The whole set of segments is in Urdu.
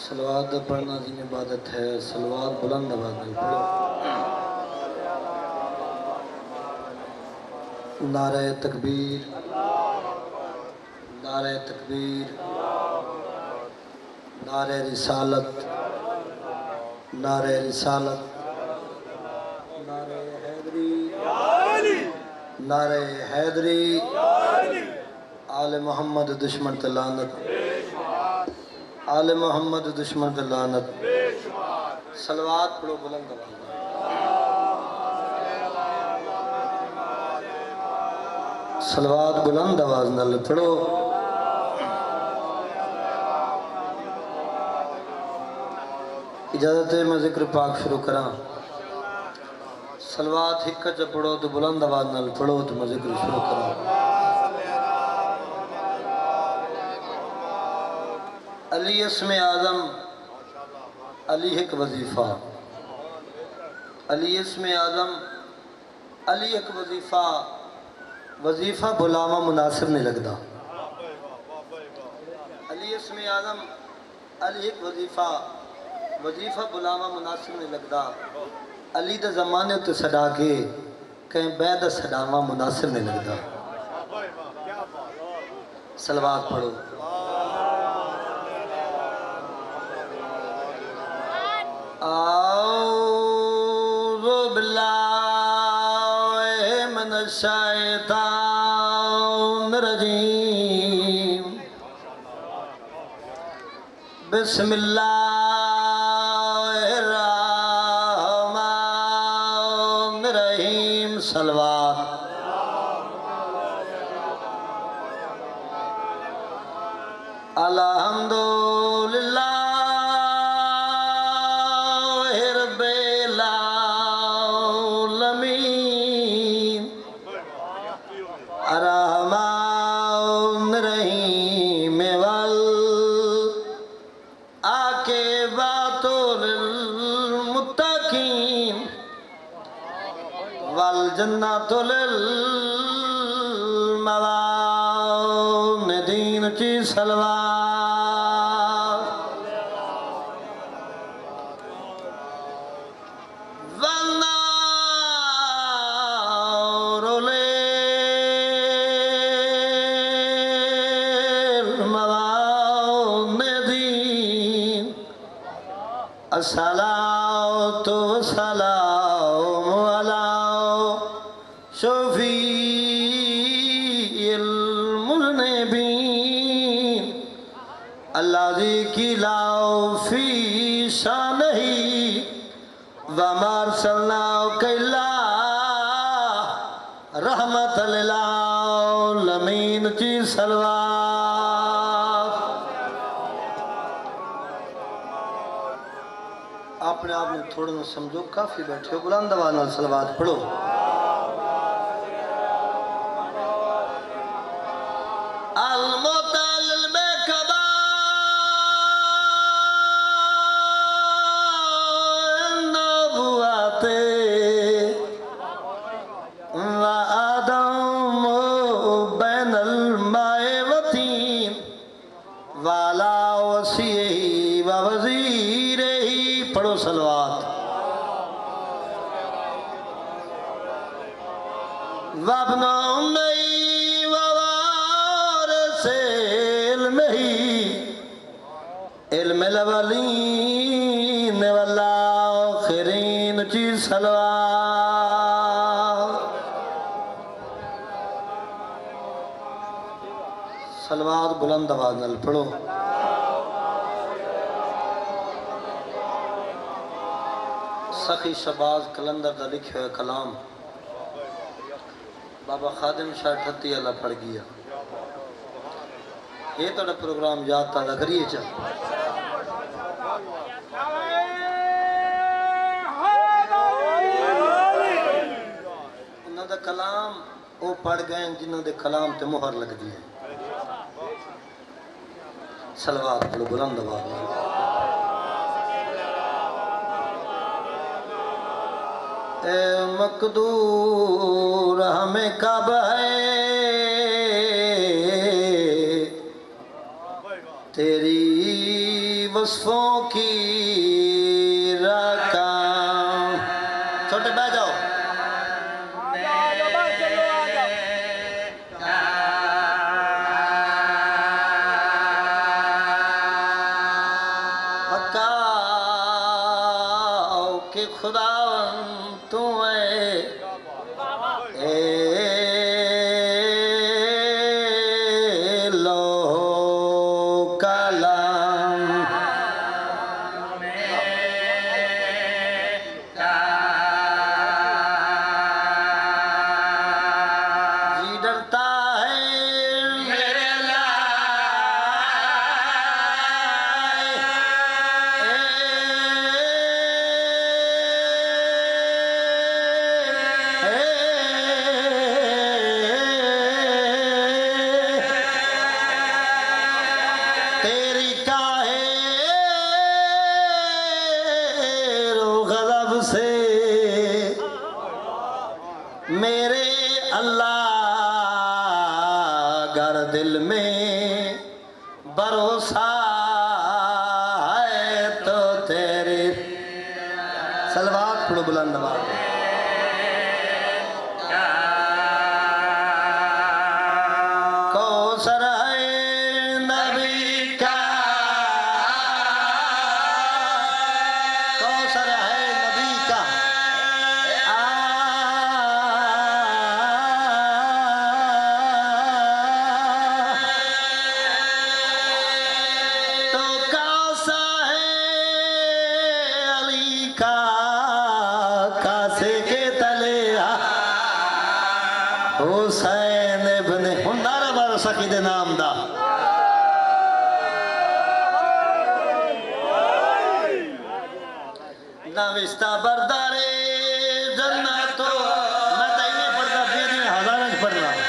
صلوات پڑھنا دین عبادت ہے، صلوات بلند آواز میں پڑھو۔ نعرہ تکبیر، نعرہ تکبیر، نعرہ رسالت، نعرہ رسالت، نعرہ حیدری، نعرہ حیدری، آل محمد دشمن تلانت، آل محمد دشمن تلانت، صلوات پڑھو بلند آواز میں۔ صلوات بلند آواز نال پڑھو۔ اجازت ہے میں ذکر پاک شروع کراں۔ صلوات ہکا چا پڑھو تو بلند آواز نال پڑھو تو میں ذکر شروع کراں۔ علی اسم اعظم، علی ایک وظیفہ، علی اسم اعظم، علی ایک وظیفہ، وظیفہ بلاوا مناسب نہیں لگتا۔ علی اسم اعظم، علی ایک وظیفہ، وظیفہ بلاوا مناسب نہیں لگتا۔ علی دا زمانے تے صدا کے کہیں بیدہ صداوا مناسب نہیں لگتا۔ صلوات پڑھو۔ اعوذ باللہ من الشیطان الرجیم، بسم اللہ الرحمن الرحیم۔ صلوات۔ الحمدللہ رب العالمین، الرحمن الرحیم، والعاقبۃ للمتقین، والجنۃ للموعودین کی صلوات۔ والنار للموعودین، الصلاۃ والسلام علی شفیع المذنبین، الذی قیل فی شانہ وما ارسلناک الا رحمۃ للعالمین کی صلوات۔ اپنے آپ نے تھوڑا نہ سمجھو، کافی بیٹھے ہو، بلند آواز نال صلوات پڑھو۔ المطلل میں کبا نبوات وآدم بین الماء وطین، والا وسیعہ ووزیرہ، پڑھو صلوات۔ وابن امی ووارث علمہ، علم الاولین والآخرین کی صلوات۔ صلوات بلند آواز نال پڑھو۔ سخی شباز کلندر دا لکھے ہوئے کلام بابا خادم شاہ ٹھتی اللہ پڑھ گیا۔ یہ توڑا پروگرام یاد تا دا کریے چاہ۔ انہوں دا کلام وہ پڑھ گئے جنہوں دے کلام تے مہر لگ دیئے۔ صلوات پڑھو بلند آواز میں۔ اے مقدور ہمیں کب ہے تیری یوسفوں کی رقم چھوٹے بہ جاؤ پکاؤ کہ خداوند تو میرے اللہ گر دل میں بھروسہ ہے تو تیرے صلوات پڑھو بلند آواز میں کوثر ہے نبی کا کوثر ہے نبی کا حسین ابن ہنارہ بار سقید نام دا نوشتہ بردار جنتو میں دائنے پڑھتا پھر ہزارج پڑھ رہا ہوں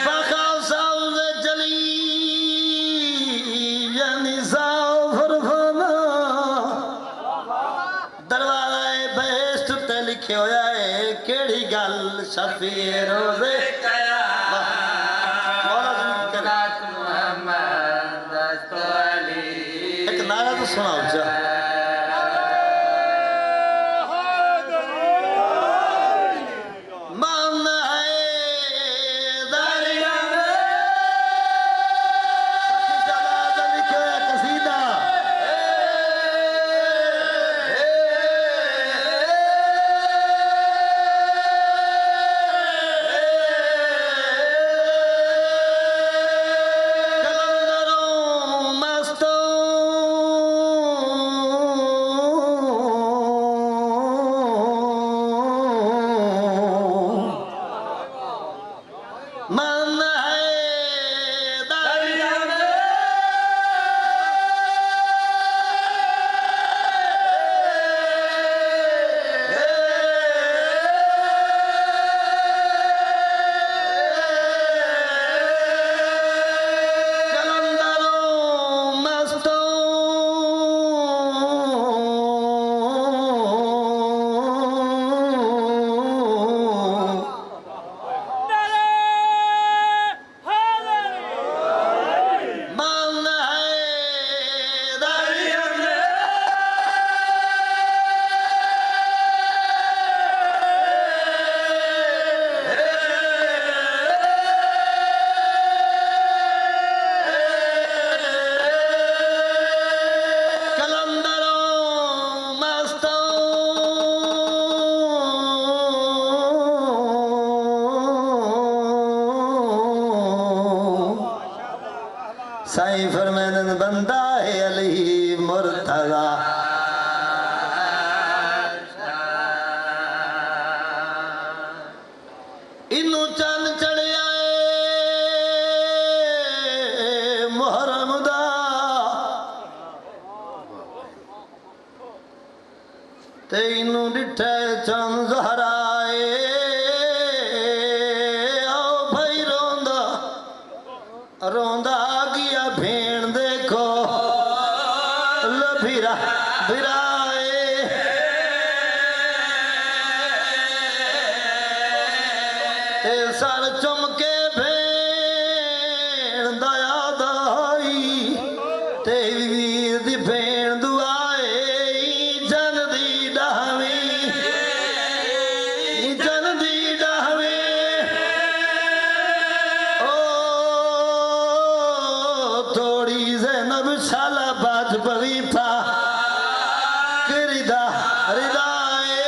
بخاو ساوز جلی یعنی ساو فرفنا دروازہ بہشت تے لکھے ہویا ہے کیڑی گل شفیع روزے ایک نعرہ تو سنا اچھا سائیں فرمینن بندہ ہے علی مرتضی انہوں چاند چڑھے آئے محرم دا تے انہوں ڈٹھے چاند زہرائے آؤ بھائی روندہ گیا بھین دیکھو لبھیرا بھرائے سر چم کے بھین دا یاد آئی تے ویر دی بھین دعائے جن دی ڈاویں جن دی ڈاویں او تھوڑی زینب شالا بات پوی پا کردا ردائے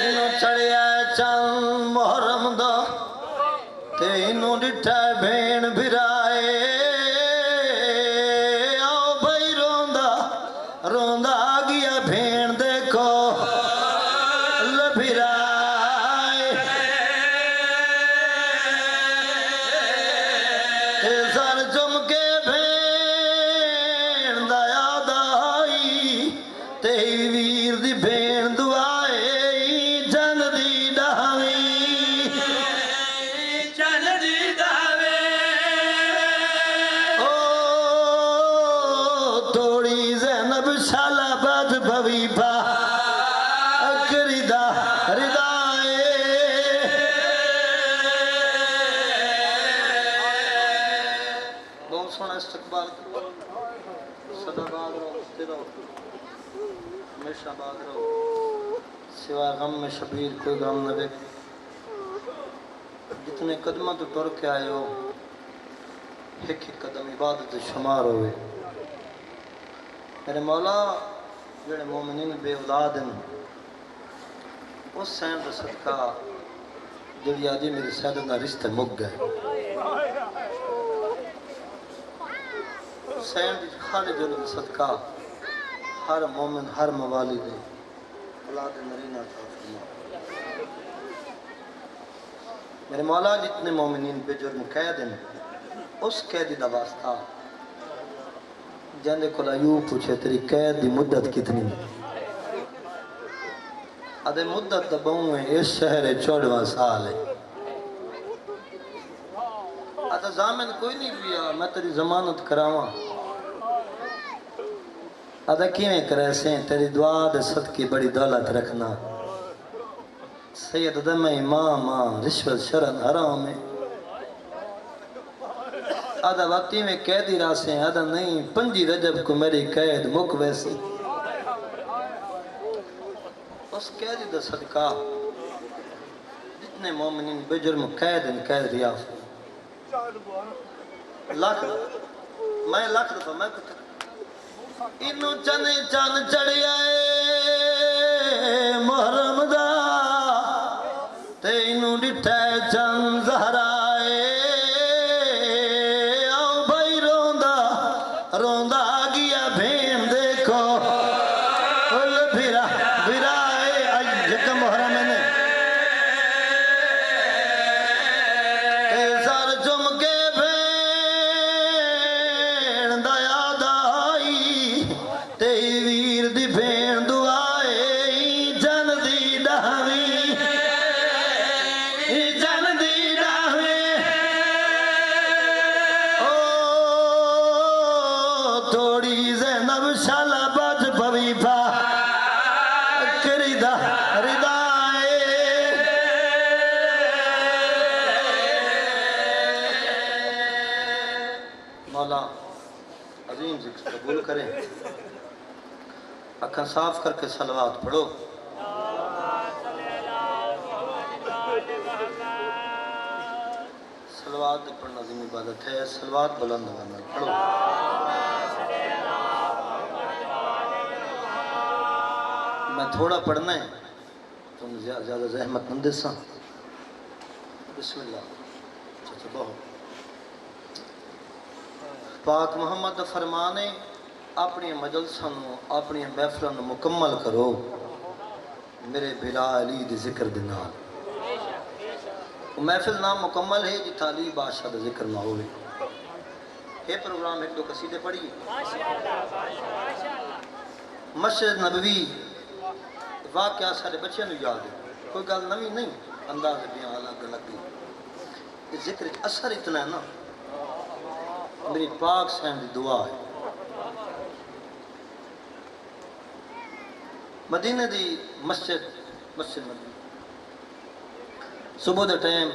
انہوں چڑیا چند محرم دا تے انہوں ڈٹھا بھین بھرائے آؤ بھائی روندہ روندہ گیا بھین دیکھو لبھرائے تے سر جم کے بھین دا یاد آئی تے ویر دی بھین دعائے جن دی ڈاویں چل دی داوے او توڑی زینب شالا بات بھوی پا کردا ردائے بہت سونا استقبال کرو صدا باد رہو ہستے رہو ہمیشہ باد رہو سوائے غم میں شبیر کوئی غم نہ دیکھ جتنے قدمہ تو ٹر کے آئے ہو ایک ایک قدم عبادت شمار ہوئے میرے مولا جڑے مومنین بے اولاد ہیں اس سین دا صدقہ جڑی آجی میرے سیدنا رشتے مک گئے سین دی خالی جڑی دا صدقہ ہر مومن ہر موالی دے اولاد نرینہ کا فرما میرے مولا جتنے مومنین بے جرم قید ہیں اس قیدی دا واسطہ جاندے کو ایوب پوچھے تیری قید دی مدت کتنی ادھے مدت دا بہوں ہے اس شہر 14 سال ہے ادھے زامن کوئی نہیں پیا میں تیری ضمانت کراواں ادھے کیویں کرے سیں تیری دعا دے صدقی بڑی دولت رکھنا سید دم امام رشوت شرن حرام ہے آدھا وقتی میں قیدی راسے ہیں آدھا نہیں 5 رجب کو میری قید مک ویسی اس قیدی دا صدقہ جتنے مومنین بے جرم قید ان قید ریاف لاکھ میں لاکھ دفعہ میں کتا انہوں چنے چان چڑی آئے محرم دا تے انہوں ڈٹھے چند زہرائے آؤ بھائی روندہ روندہ گیا بھین دیکھو بھرائے جکا محرم نے تے سر چم کے بھین دا یاد آئی تے ویر دی بھین دعائے جن دی ڈاویں جن دی ڈاویں او تھوڑی زینب شالا بات پوی پا کردا ردائے مولا عظیم ذکر قبول کریں اکھاں صاف کر کے صلوات پڑھو صلوات پڑھنا عظیم عبادت ہے صلوات بلند ہونا پڑھو میں تھوڑا پڑھنا ہے تم زیادہ زحمت نہ دے سا بسم اللہ چچا بہو پاک محمد فرمانے اپنی مجلسوں اپنی محفلوں مکمل کرو میرے بلا علی دی ذکر دنال محفل نام مکمل ہے جی تعلیم بادشاہ دا ذکر نہ ہوئے یہ پروگرام ایک دو قصیدے پڑھیے مسجد نبوی واقعہ سارے بچے نو یاد ہے کوئی گل نوی نہیں انداز بیان الگ الگ یہ ذکر اثر اتنا ہے نا میری پاک سین دی دعا ہے مدینہ دی مسجد مسجد میں صبح دے ٹائم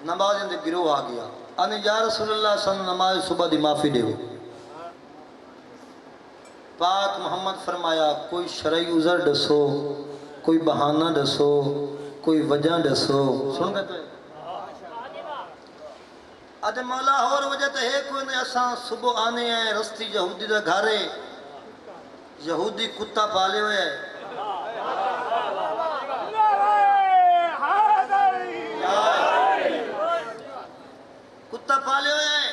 نماز دے گروہ آ گیا آنے یا رسول اللہ صلی اللہ علیہ وسلم نماز صبح دی معافی دے پاک محمد فرمایا کوئی شرعی عذر دسو کوئی بہانہ دسو کوئی وجہ دسو سن گئے پہ آدھے مولا اور وجہ تو ہے کوئی نہیں اساں صبح آنے ہیں رستی یہودی دا گھارے یہودی کتا پالے ہوئے ہیں کتا پالے ہوئے ہیں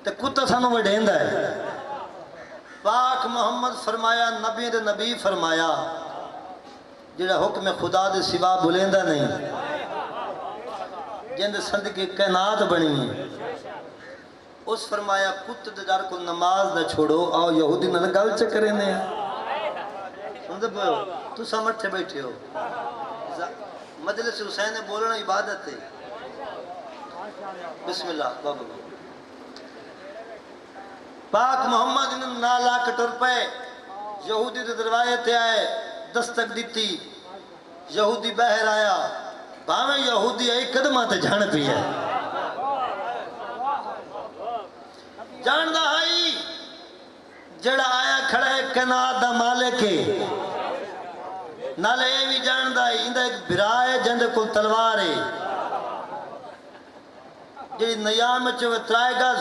تو کتا سانوں میں ڈھیندا ہے پاک محمد فرمایا نبی دے نبی فرمایا جڑا حکم خدا دے سوا بھولیندہ نہیں جند صدقے کائنات بنی ہے اس فرمایا کت دے در کو نماز نہ چھوڑو آؤ یہودی نہ گل چکرے نے سمجھے پہ ہو تو سمجھتے بیٹھے ہو مجلس حسین نے بولنا عبادت ہے بسم اللہ بابا پاک محمد نے نالا کٹر پہ یہودی دے دروازے تے آئے دستک دیتی یہودی باہر آیا باویں یہودی آئی قدمہ تے جھان پی ہے جان دا آئی جڑا آیا کھڑا ہے کنات دا مالک ہے نالے بھی جان دا آئی اندہ ایک برائے جند کو تلوار ہے جڑی نیام چوے ترائے گز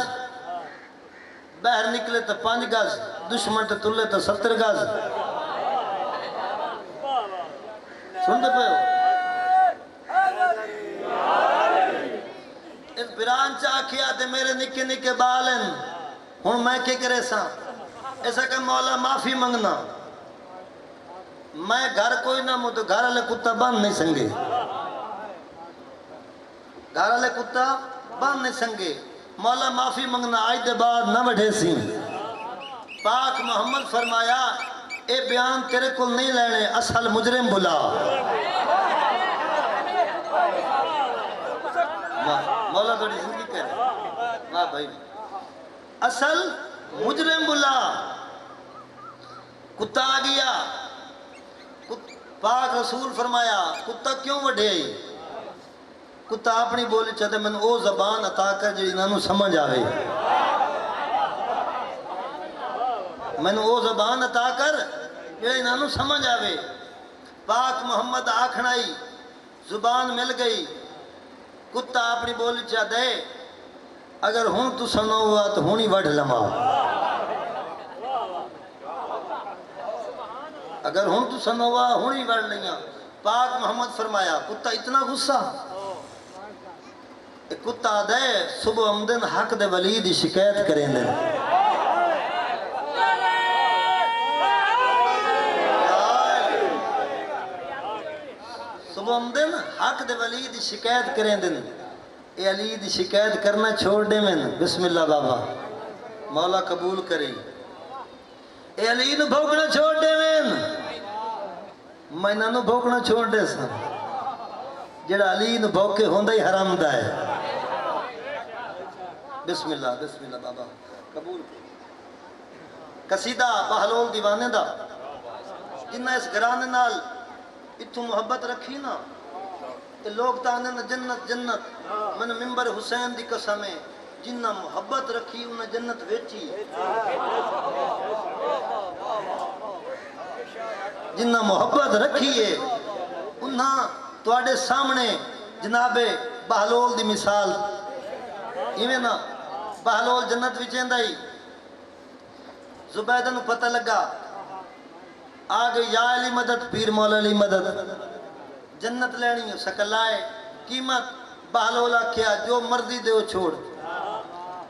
باہر نکلے تو 5 گز دشمن تے تلے تو 70 گز سن دے پہ ہو اس بران چاہ کیا دے میرے نکے نکے بالن ہون میں کے کرے سا ایسا کہ مولا معافی منگنا میں گھر کوئی نہ مو تو گھر لے کتا بان نہیں سنگے گھر لے کتا بان نہیں سنگے مولا معافی منگنا آج دے بعد نہ بڑھے سی پاک محمد فرمایا اے بیان تیرے کل نہیں لینے اصل مجرم بلا مولا توڑی زندگی کہہ رہے ہاں بھائی اصل مجرم بلا کتا آ گیا پاک رسول فرمایا کتا کیوں وڈے آئی کتا اپنی بولی چاہتے میں او زبان عطا کر جی انہوں سمجھ آوے میں او زبان عطا کر جی انہوں سمجھ آوے پاک محمد آکھنائی زبان مل گئی کتا اپنی بولی چاہتے اگر ہوں تو سنو ہوا تو ہونی وڈھ لما اگر ہوں تو سنو ہوا ہونی وڈھ لیا پاک محمد فرمایا کتا اتنا غصہ کتا دے صبح آمدن حق دے ولی دی شکایت کریں دے صبح آمدن حق دے ولی دی شکایت کریں دے اے علی دی شکایت کرنا چھوڑ دے میں بسم اللہ بابا مولا قبول کریں اے علی نو بھوکنا چھوڑ دے میں نہ بھوکنا چھوڑ دے سا جڑا علی نو بھوکے ہوندہ ہی حرام دا ہے بسم اللہ بابا قبول قصیدہ بہلول دیوانے دا جنہ اس گرانے نال اتھو محبت رکھی نا کہ لوگ تانے نا جنت جنت من ممبر حسین دی قسمیں جنہ محبت رکھی انہیں جنت ویچی جنہ محبت رکھی ہے انہاں تواڈے سامنے جناب بہلول دی مثال ایویں نا بہلول جنت وچیندا ہی زبیدہ نو پتہ لگا آگے یا علی مدد پیر مولا علی مدد جنت لینی ہے سکل آئے قیمت بہلول کیا جو مرضی دے وہ چھوڑ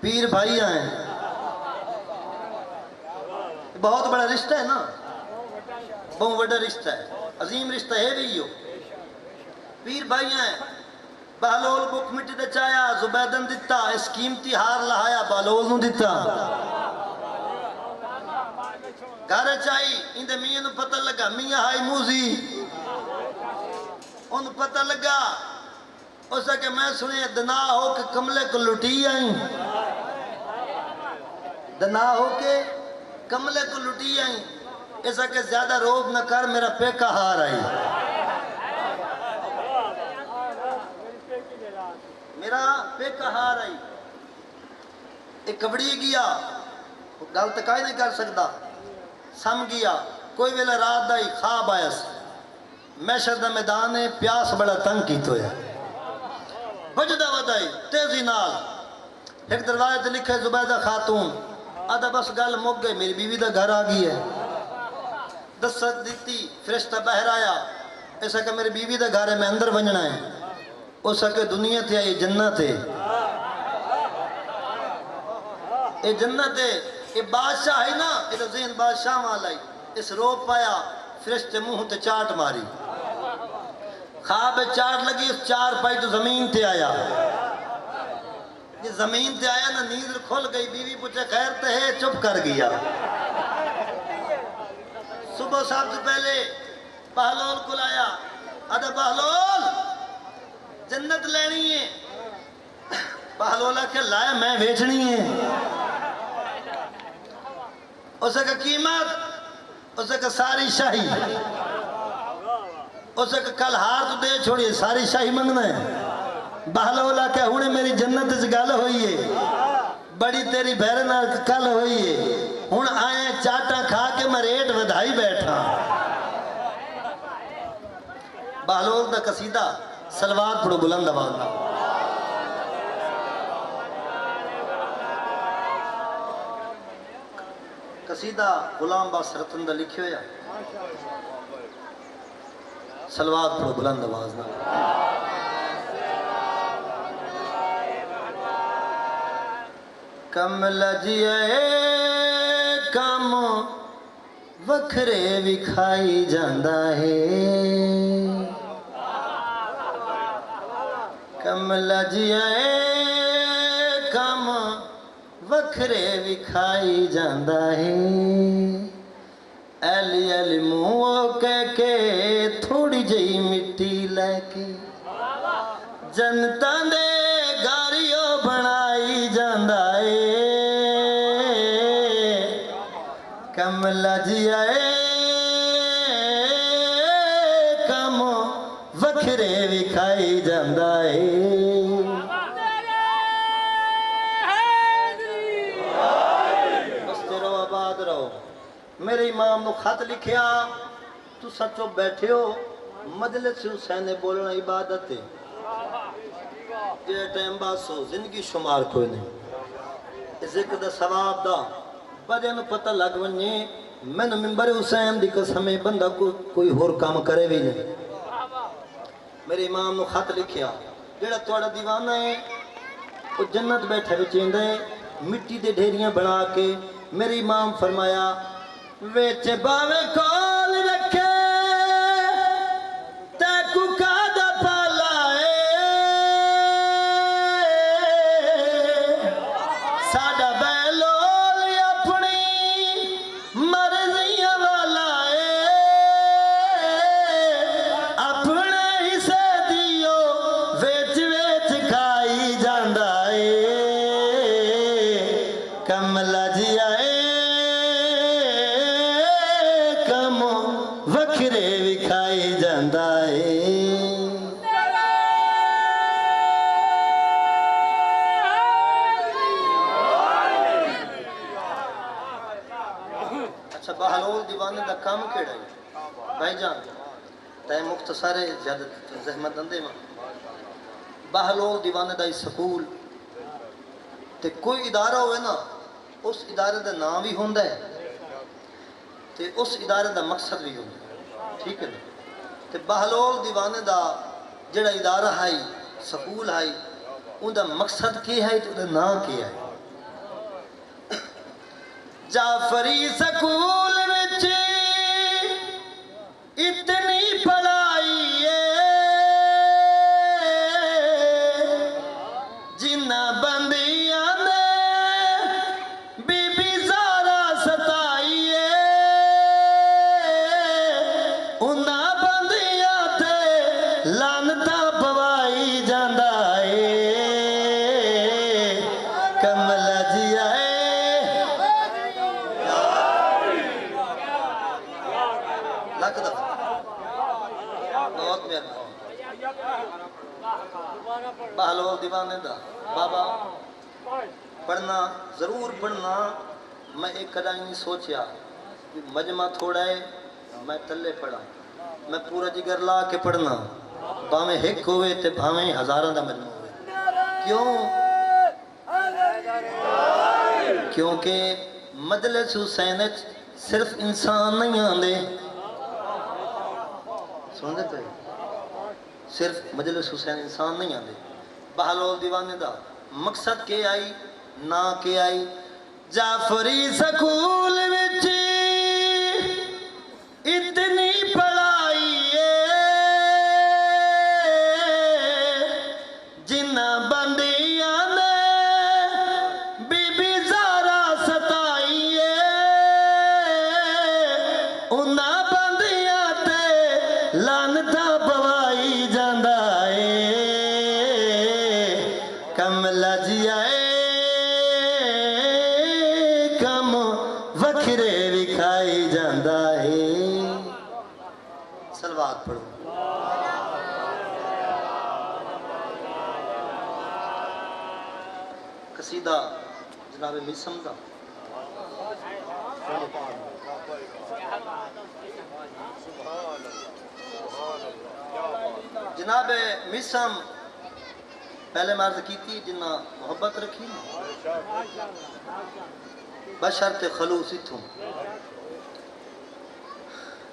پیر بھائی آئیں بہت بڑا رشتہ ہے نا بہت بڑا رشتہ ہے عظیم رشتہ ہے بھی ہو پیر بھائی آئیں بہلول بک مٹی دے چایا زبیدن دیتا اس قیمتی ہار لہایا بہلول نو دیتا گھر چاہی اندے میاں نو پتہ لگا میاں ہائی موزی ان پتہ لگا اسے کہ میں سنے دنا ہو کہ کملے کو لٹی آئیں دنا ہو کہ کملے کو لٹی آئیں ایسا کہ زیادہ روب نہ کر میرا پیکا ہار آئی میرا پیکا ہار آئی ایک کبڑی گیا گل تو کائی نہیں کر سکتا سم گیا کوئی ویلے رات دا ہی خواب آیا محشر دا میدان ہے پیاس بڑا تنگ کی تو ہے بجدہ ودائی تیزی نال ایک دروازے تے لکھے زبیدہ خاتون آدھا بس گل مک گئی میری بیوی دا گھر آگئی ہے دست دیتی فرشتہ بہر آیا ایسا کہ میری بیوی دا گھر ہے میں اندر بننا ہے ایسا کہ دنیا تھے یہ جنت ہے یہ جنت ہے یہ بادشاہ ہے نا یہ تو ذہن بادشاہ والا ہی اس روپ پایا فرشتے منہ تے چاٹ ماری خواب چاٹ لگی اس چار پائی تو زمین تے آیا یہ زمین تے آیا نا نیند کھل گئی بیوی پوچھے خیر تے ہے چپ کر گیا صبح صاحب سے پہلے بہلول کو لایا آدھا بہلول جنت لینی ہے بہلول آکے لائے میں بیچنی ہے اسے کہ قیمت اسے کہ ساری شاہی اسے کہ کل ہار تو دے چھوڑیے ساری شاہی منگنا ہے بہلولا کہ ہونے میری جنت اس گل ہوئی ہے بڑی تیری بہرنا کل ہوئی ہے ہون آئے چاٹا کھا کے میں ریٹ ودھائی بیٹھا بہلول دا قصیدہ سلوات پڑھو بلند آواز قصیدہ غلام باس رتن دا لکھی ہویا سلوات پڑھو بلند آواز نہ کم لجیے کم وکھرے وکھائی جاندہ ہے کم لجیے کم وکھرے وکھائی جاندہ ہے ایلی ایلی منہ کہہ کے تھوڑی جئی مٹی لے کے جنتاں دے گاریوں بنائی جاندہ ہے کم لجیے کم وکھرے وکھائی جاندہ ہے میرے امام نو خط لکھیا تو سچو بیٹھے ہو مجلس حسین بولنا عبادت ہے یہ ٹائم بعد سو زندگی شمار کوئی نہیں ذکر دا ثواب دا بڑے نو پتہ لگ ونجے میں نے منبر حسین دی قسمیں بندہ کوئی ہور کام کرے بھی نہیں میرے امام نو خط لکھیا جیڑا توڑا دیوانہ ہے وہ جنت بیٹھے بچیندہ ہے مٹی دے ڈھیریاں بنا کے میرے امام فرمایا ویچ باوے کول رکھے تیکو کادا پالائے ساڑا بیلول اپنی مرضیاں والائے اپنے حصے دیو ویچ ویچ کھائی جاندائے کم لجیے وکھرے وکھائی جاندہ ہے اچھا بہلول دیوانے دا کام کیڑا ہے بھائی جان تے مختصر ہے زیادہ زحمت اندے میں بہلول دیوانے دا سکول تے کوئی ادارہ ہوئے نا اس ادارے دا نام بھی ہوندہ ہے تے اس ادارے دا مقصد بھی ہوندہ ہے ٹھیک ہے نا تے بہلول دیوانے دا جڑا ادارہ ہے سکول ہے ان دا مقصد کی ہے تو دا نام کی ہے جعفری سکول وچ اتنی پڑھائی ہے جنہ بندیاں نے بی بی زارا ستائی ہے انہ بندیاں تے لانتا پوائی جاندہ ہے کم لجیے مہربانی بہلول دیوانے دا بابا پڑھنا ضرور پڑھنا میں ایک کدا نہیں سوچیا کہ مجمع تھوڑا ہے میں تلے پڑھا میں پورا جگر لا کے پڑھنا بھاویں ہک ہوئے تے بھاویں ہزاراں دا مجمع ہوئے کیونکہ مجلس حسین صرف انسان نہیں آندے سن دیتے صرف مجلس حسین انسان نہیں آندے بہلول دیوانے دا مقصد کے آئی نہ کے آئی جعفری سکول وچ اتنی پڑھائی جنہ بندیاں نے بی بی زہرا ستائی انہاں بندیاں تے لعنتاں پوائی جاندا اے کم لجیا کم وکھرے وکھائی جاندا ہے صلوات پڑھو قصیدہ جناب میسم دا جناب میسم پہلے مرض کی تھی جنہ محبت رکھی بشرط خلوص اتھوں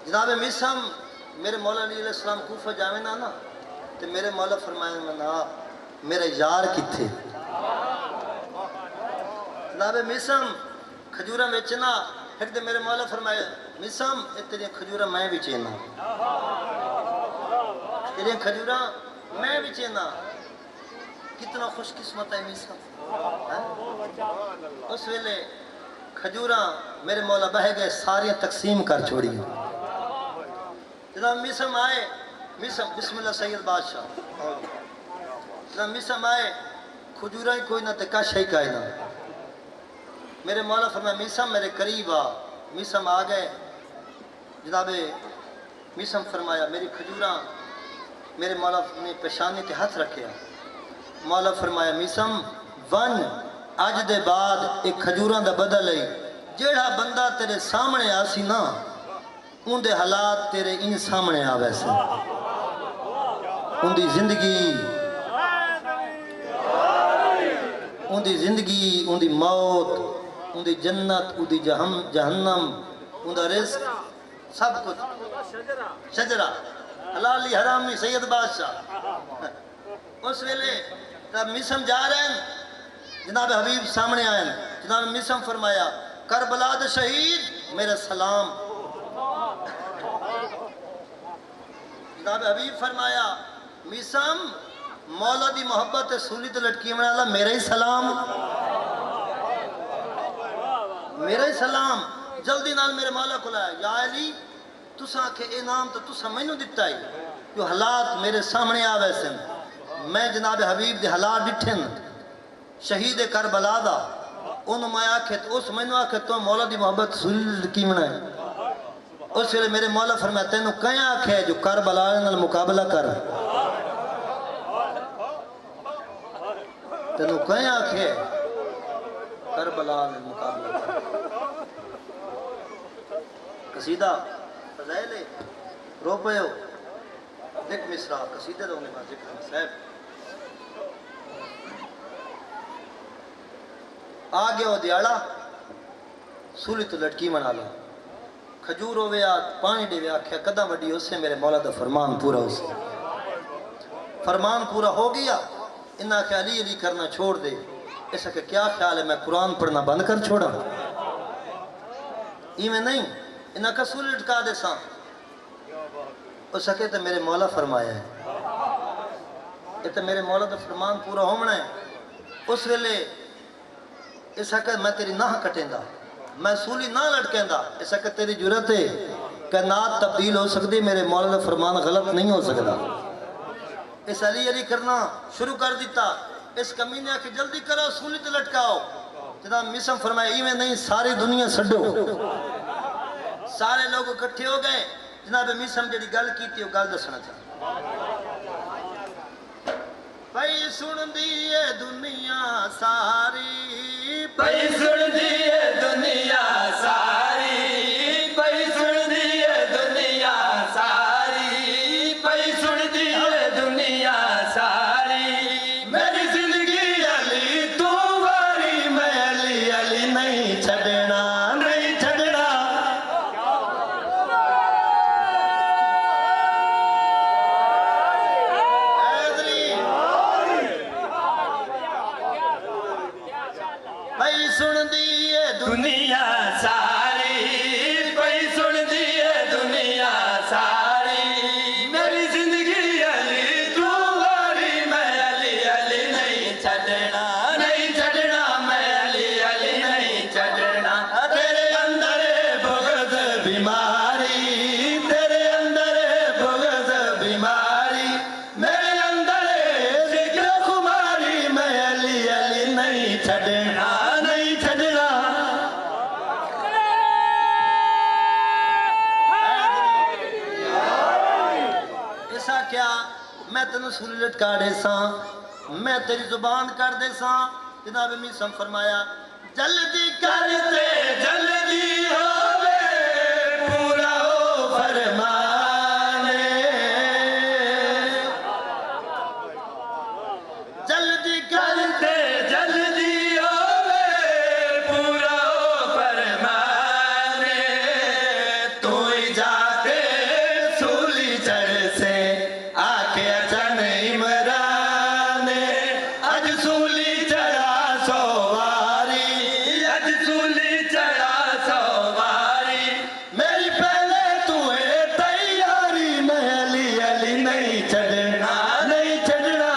جناب میسم میرے مولا علیہ السلام کوفہ جاویں نا تے میرے مولا فرمائے نا میرے یار کتھے جناب میسم کھجورہ بیچنا ایک دے میرے مولا فرمائے میسم اتنی کھجورہ میں بیچنا اتنی کھجورہ میں بیچنا کتنا خوش قسمت ہے میسم اس ویلے کھجورہ میرے مولا بہ گئے ساری تقسیم کر چھوڑی جناب میسم آئے میسم بسم اللہ سید بادشاہ جناب میسم آئے کھجورہ ہی کوئی نہ تکاش ہی کائے نہ میرے مولا فرمایا میسم میرے قریب آ میسم آ گئے جناب میسم فرمایا میری کھجورہ میرے مولا نے پیشانی تے ہاتھ رکھیا مولا فرمایا میسم ون اج دے بعد ایک کھجوراں دا بدل ہے جیڑا بندہ تیرے سامنے آسی نا ان دے حالات تیرے ان سامنے آوے سے ان دی زندگی ان دی موت ان دی جنت ان دی جہنم ان دا رزق سب کچھ شجرہ حلالی حرامی سید بادشاہ اس ویلے جب میسم جا رہے ہیں جناب حبیب سامنے آئے ہیں جناب میسم فرمایا کربلا دے شہید میرا سلام جناب حبیب فرمایا میسم مولا دی محبت سولی تے لٹکی میں اللہ میرا ہی سلام جلدی نال میرے مولا کو لایا یا علی تساں کے انعام تو تساں میں نو دیتا ہی جو حالات میرے سامنے آوے سن میں جناب حبیب دے حالات ڈٹھن شہید کربلا دا ان میں آکھے تو اس میں نو آکھے تو مولا دی محبت سولی لٹکی میں اس ویلے میرے مولا فرمایا تینوں کہیں آکھے جو کربلا نال مقابلہ کر تینوں کہیں آکھے کربلا نال مقابلہ کر قصیدہ فضائل رو پے ہو دیکھ مصرع قصیدہ دوں گے میں ذکر صاحب آگے ہو دیاڑا سولی تو لٹکی منا لو کھجور ہوئے آج پانی دے ویا کیا قدم وڈی اس سے میرے مولا دا فرمان پورا ہو سے فرمان پورا ہو گیا انہا کہ علی علی کرنا چھوڑ دے ایسا کہ کیا خیال ہے میں قرآن پڑھنا بند کر چھوڑا ای میں نہیں انہا کہ سولی لٹکا دے ساں اس سکے تو میرے مولا فرمایا ہے یہ تو میرے مولا دا فرمان پورا ہومنا ہے اس ویلے ایسا کہ میں تیری نہ کٹیں دا میں سولی نہ لٹکیں دا ایسا کہ تیری جرت ہے کہ نات تبدیل ہو سکتی میرے مولا دا فرمان غلط نہیں ہو سکتا اس علی علی کرنا شروع کر دیتا اس کمینے کہ جلدی کرو سولی تے لٹکاؤ جناب میسم فرمایا ای میں نہیں ساری دنیا سڈو سارے لوگ اکٹھے ہو گئے جناب میسم جڑی گل کی تھی وہ گل دسنا چاہتا پئی سن دیئے دنیا ساری پئی سن دیئے دنیا ساری پئی سن دیئے دنیا ساری پئی سن دیئے دنیا ساری میری زندگی علی تو واری میں علی علی نہیں چھڑنا نہیں چھڑنا پئی سن دیئے دنیا ساری پئی سن دیئے دنیا ساری میری زندگی علی تو واری میں علی علی نہیں چھڑنا نہیں چھڑنا میں علی علی نہیں چھڑنا تیرے اندر بغض بیماری تیرے اندر بغض بیماری میرے اندر ذکر خماری میں علی علی نہیں چھڑنا نہیں چھڑنا ایسا کیا میں تنو سولی لٹکا دے ساں میں تیری زبان کر دے ساں جناب میسم فرمایا جلدی کرتے جلدی ہوئے پورا ہو فرمانے جلدی کرتے جلدی ہوئے پورا ہو فرمانے تو ہی جا کے سولی چڑھ سے آ کے اچن عمران اج سولی چڑھا سواری اج سولی چڑھا سواری میری پہلے تو ہے تیاری میں علی علی نہیں چھڑنا نہیں چھڑنا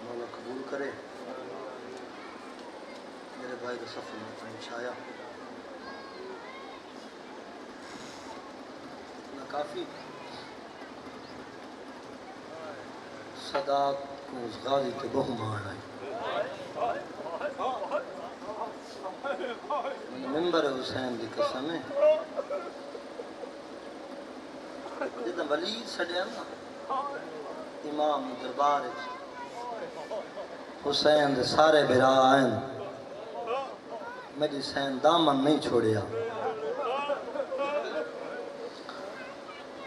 مولا قبول کرے میرے بھائی کا سفر میں پہنچایا اتنا کافی صداق کو اس غازی کے بہو مار آئی ممبر حسین دی قسم ہے جدہ ولی سڑیا نا امام دربار حسین دے سارے بھرا آئیں میری حسین دامن نہیں چھوڑیا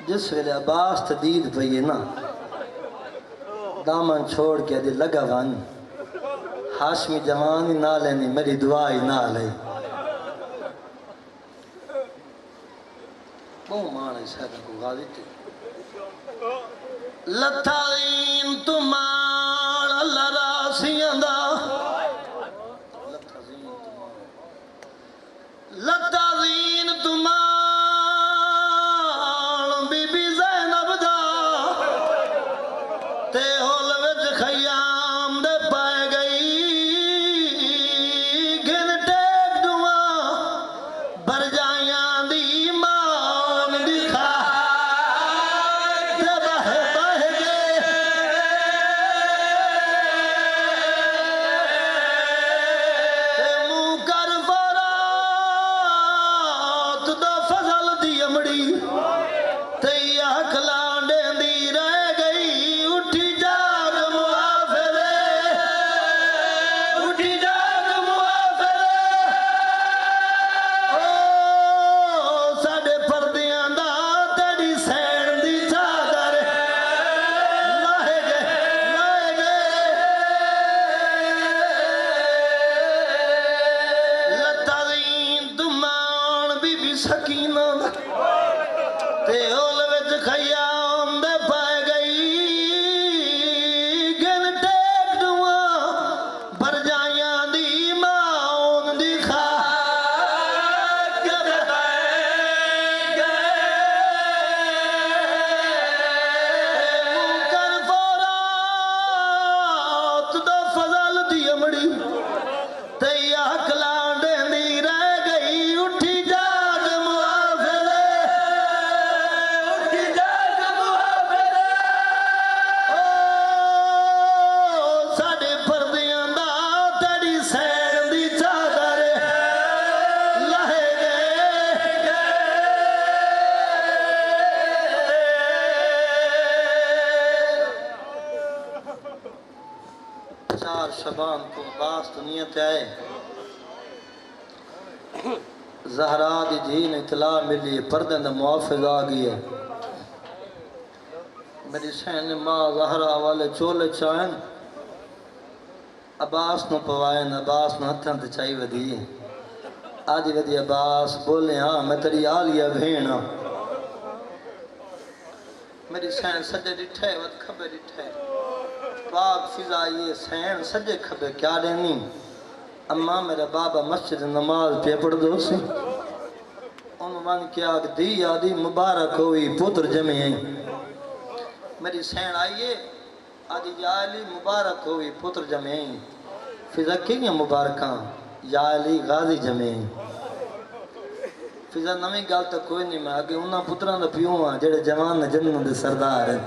جس ویلے عباس تدید پئیے نا دامن چھوڑ کے دے لگا ون ہاشمی جوانی نہ لینی میری دعائی نہ لئی بہو مانا سیدہ کو غازی تھی لتھائین تمہار اللہ راسیاں دا لتھائین تمہار بی بی زینب دا تے ہول وچ خیام دے پائے گئی گھن ٹیک دعا بر جائیاں دی مان دی خواہ تے بہ بہ گے تے منہ کر فرات دا فضل دی امڑی تے یا کھلا ڈیندی رہ گئی اٹھی جاگ 4 شبان کو عباس دنیا تے آئے زہرا دی دین اطلاع ملی پردے دا محافظ آ گئی ہے میری سین ماں زہرا والے چولے چائن عباس نو پوائن عباس نو ہتھاں تے چائی ودی آدھی ودی عباس بولے ہاں میں تیری آلیہ بھینا میری سین سجے ڈٹھے ود کھبے ڈٹھے پاک فضا یہ سین سجے کھبے کیا دینی اماں میرا بابا مسجد نماز پہ پڑھ دو سی عنوان کیا دی آدھی مبارک ہوئی پتر جمعیں میری سین آئیے آدھی یا علی مبارک ہوئی پتر جمعیں فضا کیوں مبارکاں یا علی غازی جمعیں فضا نمی گال تا کوئی نہیں میں آگے انہاں پتران دا پیوں ہاں جڑے جوان جنوں دے سردار ہیں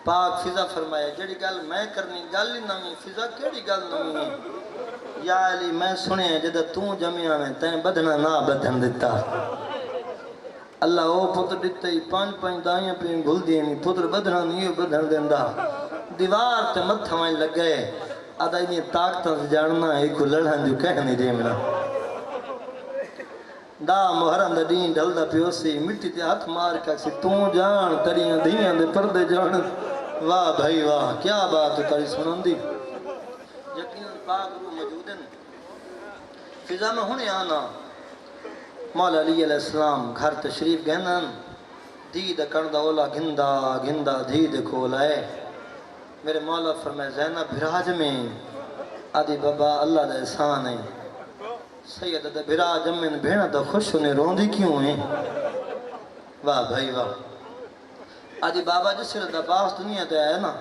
پاک فضا فرمایا جڑی گل میں کرنی گل ہی نمی فضا کیڑی گل نمی ہے یا علی میں سنے ہیں جدہ توں جمعیاں میں تین بدھنا نہ بدھن دیتا اللہ او پتر دیتا ہی 5 دائیاں پہ گھل دیئے نہیں پتر بدھنا نہیں بدھن دیندہ دیوار تے متھا وائن لگ گئے آدھا انہیں طاقتاں سے جاننا ایک کو لڑھن جو کہہ نہیں دے منا دا محرم دا دین ڈھل دا پیوسی مٹی تے ہاتھ مار کا سی توں جان تریاں دیاں دے پردے جان واہ بھائی واہ کیا بات ہے تاری سنن دی یقیناً پاک روح موجودن فضا میں ہونے آنا مولا علی علیہ السلام گھر تشریف گہنن دید کردہ اولا گھندہ گھندہ دید کھولائے میرے مولا فرمائے زینب بھراج میں آدھی بابا اللہ دا احسان ہے سید دا بھراج من بھینا دا خوش ہونے روندی کیوں ہیں واہ بھائی واہ آدھی بابا جس سے دا باس دنیا دے آئے نا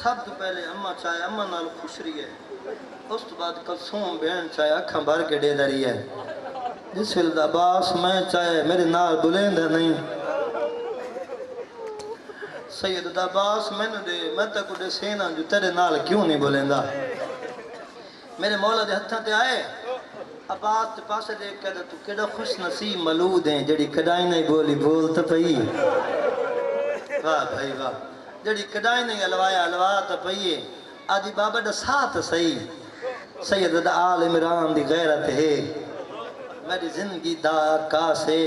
سب تو پہلے اممہ چاہے اممہ نال خوش رہی ہے اس تو بعد کلسوم بہن چاہے اکھاں بھر کے دے داری ہے جس ویل دا باس میں چاہے میرے نال بلیندہ نہیں سید دا باس میں نے دے میں تک دے سینہ جو تیرے نال کیوں نہیں بلیندہ میرے مولا دے ہتھاں تے آئے عباس تے پاسے دیکھ کے تو کیڑا خوش نصیب ملود ہیں جڑی کڈائی نہیں بولی بولتا پئی واہ بھائی واہ جڑی کڈائی نہیں الوایا الواتا پئی آدھی بابا دا ساتھ صحیح سید دا آل عمران دی غیرت ہے میری زندگی دا کاسے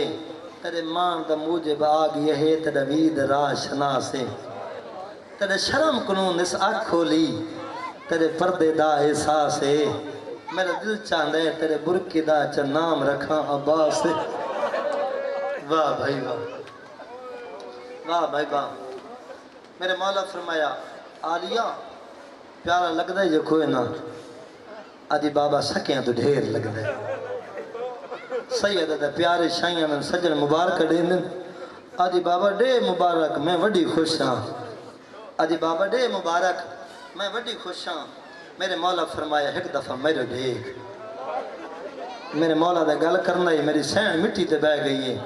تیرے مان دا موجب آگ یہ ہے تیرے وید راہ شناسے تیرے شرم کنون اس آنکھ کھولی تیرے پردے دا احساس ہے میرا دل چاہتا ہے تیرے برکی دا چا نام رکھاں عباس واہ بھائی واہ واہ بھائی واہ میرے مولا فرمایا آلیہ پیارا لگ دے جو کوئی نہ آدھی بابا سکیاں تو ڈھیر لگ دے سید دا پیارے شائیاں میں سجن مبارک دے دن آدھی بابا دے مبارک میں وڈی خوش ہاں آدھی بابا دے مبارک میں وڈی خوش ہاں میرے مولا فرمایا ایک دفعہ میرے دیکھ میرے مولا دا گل کرنا ہی میری سین مٹی تے بہ گئی ہے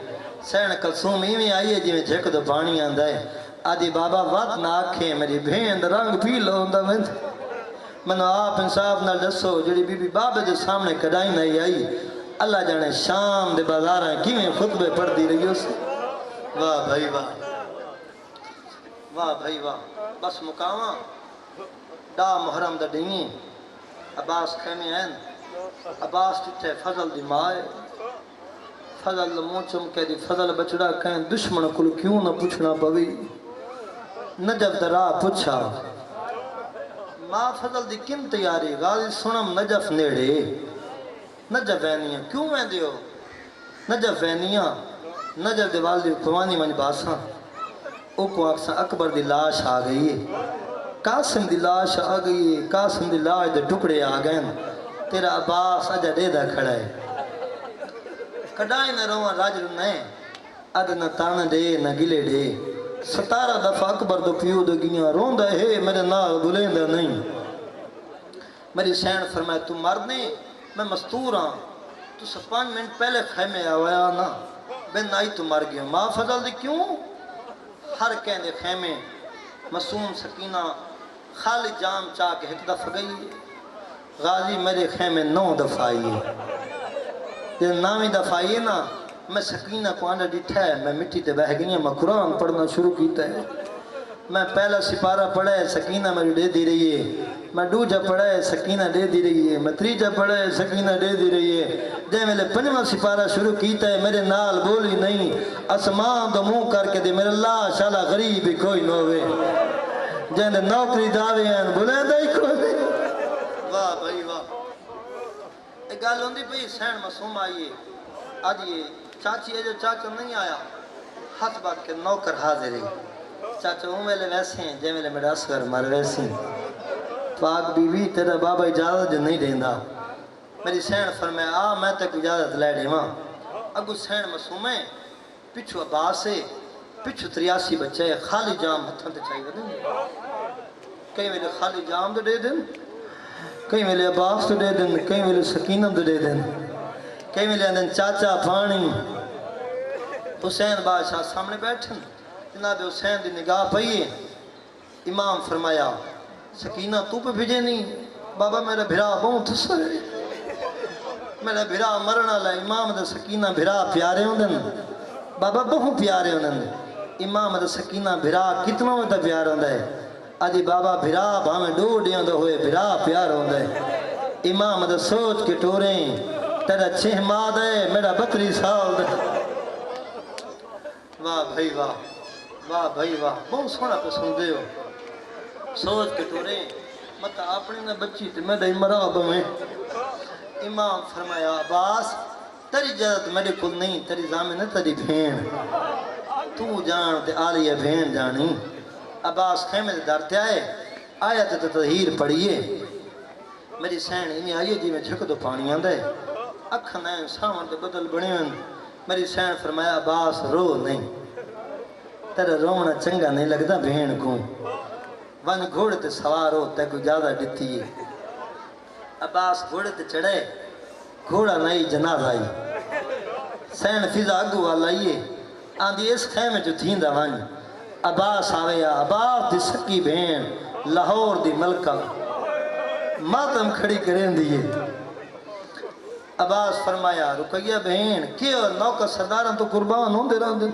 سین کلسوم ہی میں آئی ہے جی میں جھک دو پانی آندہ ہے آدھی بابا وات نہ آکھیں میری بھیند رنگ پی لو ہوندہ میں آپ انصاف نہ دسو جڑی بی بی بابے دے سامنے کڑائی نہیں آئی اللہ جانے شام دے بازاراں کیویں خطبے پڑھ دی رہی اس واہ بھائی واہ واہ بھائی واہ بس مقامہ دا محرم دا ڈینگی عباس خیمے ہیں عباس ٹھے فضل دی مائے فضل مو چمکے دی فضل بچڑا کہیں دشمن کل کیوں نہ پوچھنا پوی نجف درا پوچھا ماں فضل دی کم تیاری غازی سنم نجف نیڑے نجف وینیاں کیوں وین دیو نجف وینیاں نجف دی والدی قوانی منج باساں او کو اکساں اکبر دی لاش آ گئی ہے قاسم دی لاش آ گئی ہے قاسم دی لاش دے ٹکڑے آ گئے تیرا عباس اجا دے دا کھڑا ہے کڑائی نہ روان راجر نئے اد نہ تانا دے نہ گلے دے 17 دفعہ اکبر دو پیو دو گیاں روندہ ہے میرے نال بلیندہ نہیں میری سین فرمائے تو مرد نہیں میں مستور ہاں تو 5 منٹ پہلے خیمے آوایا نا بین آئی تو مر گیا ماں فضل دی کیوں ہر کہیں دے خیمے معصوم سکینہ خالی جام چاہ کے ایک دفعہ گئی غازی میرے خیمے 9 دفعہ آئی ہے جب 9ویں دفعہ آئی ہے نا میں سکینہ کو آنا ڈٹھا ہے میں مٹی تے بہ گئی ہیں میں قرآن پڑھنا شروع کیتا ہے میں پہلا سپارہ پڑھا ہے سکینہ میری دے دی رہی ہے، میں دوجا پڑھا ہے سکینہ دے دی رہی ہے، میں تیجا پڑھا ہے سکینہ دے دی رہی ہے، جے میں نے پنجواں سپارہ شروع کیتا ہے میرے نال بولی نہیں اسمان دو منہ کر کے دے میرے اللہ شالا غریب ہی کوئی نہ ہوئے جن نوکری داوے ہیں بولے دائی کوئی نہیں۔ واہ بھائی واہ، ایک گال ہوندی پئی سین معصوم آئیے آج یہ چاچی ہے جو چاچا نہیں آیا ہاتھ بات کے نوکر حاضر ہے چاچا ہوں میلے ویسے ہیں جے میلے میرا اصغر مر ویسے ہیں پاک بیوی تیرا بابا اجازت جو نہیں دیندہ میری سین فرمایا آ میں تک اجازت لے دے ماں اگو سین معصوم ہے پچھو عباس ہے پچھو 83 بچے ہے خالی جام ہتھن تے چاہیے دیں کئی میرے خالی جام تو دے دیں کئی میلے عباس تو دے دیں کئی میلے سکینہ تو دے دیں کئی میلے اندن چاچا پانی حسین بادشاہ سامنے بیٹھن جناب حسین دی نگاہ پئیے امام فرمایا سکینہ تو پہ بھیجے نہیں بابا میرا بھرا بہت سر میرا بھرا مرنا لائے امام دا سکینہ بھرا پیارے ہوندن بابا بہت پیارے ہوندن امام دا سکینہ بھرا کتنا ہوتا پیار ہوندہ ہے آجی بابا بھرا بھامیں دو ڈیاں دا ہوئے بھرا پیار ہوندہ ہے امام دا سوچ کے ٹوریں تیرا 6 ماہ دے میرا 32 سال دے واہ بھائی واہ واہ بھائی واہ بہت سونا پسند دے ہو سوچ کے ٹوریں مطا اپنی نہ بچی تے میں دائی مراب میں امام فرمایا عباس تیری اجازت میرے کل نہیں تیری زامن ہے تیری بھین تو جان تے آلیہ بھین جانی عباس خیمے دے دارتے آئے آیت تطہیر پڑھئے میری سین انہیں آئیے جی میں جھک دو پانی آندھے اکھن ہیں سامان تے بدل بڑے ہیں میری سین فرمایا عباس رو نہیں تیرا رونا چنگا نہیں لگتا بہن کو ون گھوڑے تے سوار ہو تے کوئی زیادہ ڈتی ہے عباس گھوڑے تے چڑھے گھوڑا نہیں جناز آئی سین فضا اگو والا آئیے آندھی اس خیمے جو تھین دا ون عباس آویا عباس دی سکی بہن لاہور دی ملکہ ماتم کھڑی کریں دیئے عباس فرمایا رکیہ بہن کیوں نوکہ سردارن تو قربان ہوں دے رہا دے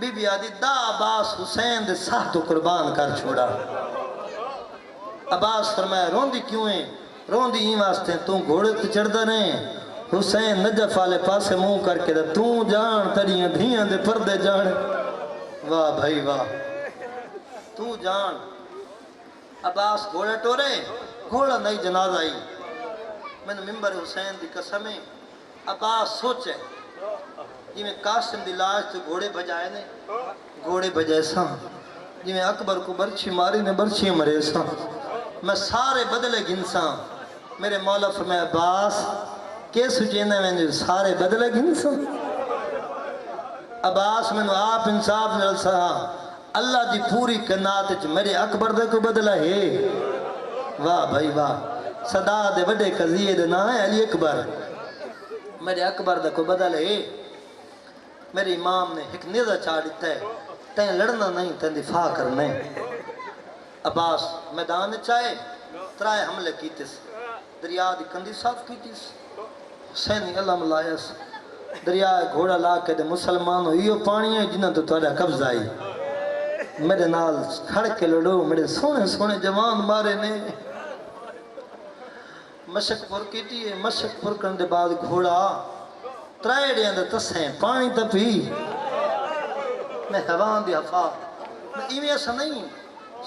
بی بی آدھی دا عباس حسین دے ساہ تو قربان کر چھوڑا عباس فرمایا روندی کیوں ہیں روندی ہی واسطے تو گھوڑے تے چڑھدا رہے حسین نجف والے پاسے منہ کر کے دے تو جان تریاں دھیاں دے پردے جان واہ بھائی واہ تو جان عباس گھوڑے ٹورے گھوڑا نہیں جناز آئی میں نے ممبر حسین دی قسمیں عباس سوچے جی میں قاسم دی لاش تو گھوڑے بجائے نے گھوڑے بجائے ساں جی میں اکبر کو برچی ماری نے برچی مرے ساں میں سارے بدلے گنساں میرے مولا فرمایا عباس کیس سوچینے میں نے سارے بدلے گنساں عباس میں نے آپ انصاف نے سہا اللہ دی پوری کنات میرے اکبر دے کو بدلہ ہے واہ بھائی واہ صدا دے بڑے قضیے دے نا ہے علی اکبر میرے اکبر دے کو بدل ہے میرے امام نے ایک نیزہ چاہ دیتا ہے تین لڑنا نہیں تین دفاع کرنا ہے عباس میدان چاہے ترائے حملے کیتیس دریا دی کندی صاف کیتیس حسینی اللہ ملائیس دریا گھوڑا لا کے دے مسلمان ہو یہ پانی ہے جنہ تو توڑا قبض آئی میرے نال کھڑ کے لڑو میرے سونے سونے جوان مارے نے مشک پر کیتی ہے مشک پر کرنے بعد گھوڑا ترائے ڈیاں دے تسیں پانی تا پی میں حوان دی حفا میں ایویں ایسا نہیں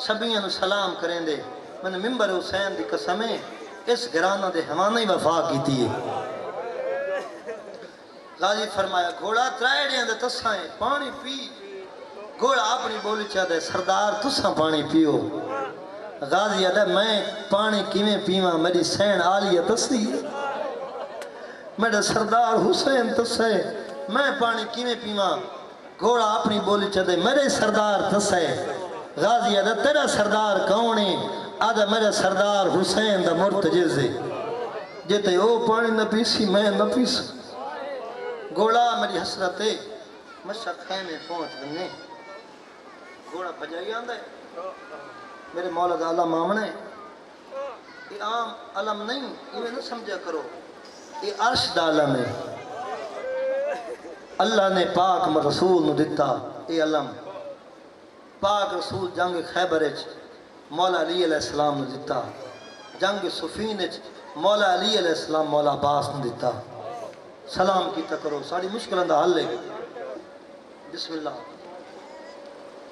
سبیاں نو سلام کریں دے میں نے ممبر حسین دی قسمیں اس گرانہ دے حوانہ ہی وفا کیتی ہے غازی فرمایا گھوڑا ترائے ڈیاں دے تسیں پانی پی گھوڑا اپنی بولی چاہتا ہے سردار تساں پانی پیو غازی آدھا میں پانی کیویں پیواں میری سین آلیہ تسی میرا سردار حسین تسے میں پانی کیویں پیواں گھوڑا اپنی بولی چاہتا ہے میرے سردار تسے غازی آدھا تیرا سردار کون ہے آدھا میرا سردار حسین دا مرتجز ہے جیتے او پانی نہ پیسی میں نہ پیس گھوڑا میری حسرت ہے مشک خیمے پہنچ گنے گھوڑا بجائی آندہ ہے میرے مولا دا علم آمنا ہے یہ عام علم نہیں یہ نہ سمجھا کرو یہ عرش دا علم ہے اللہ نے پاک رسول نو دیتا یہ علم پاک رسول جنگ خیبر مولا علی علیہ السلام نے دیتا جنگ صفین مولا علی علیہ السلام مولا عباس نے دیتا سلام کی کرو ساری مشکلوں دا حل ہے بسم اللہ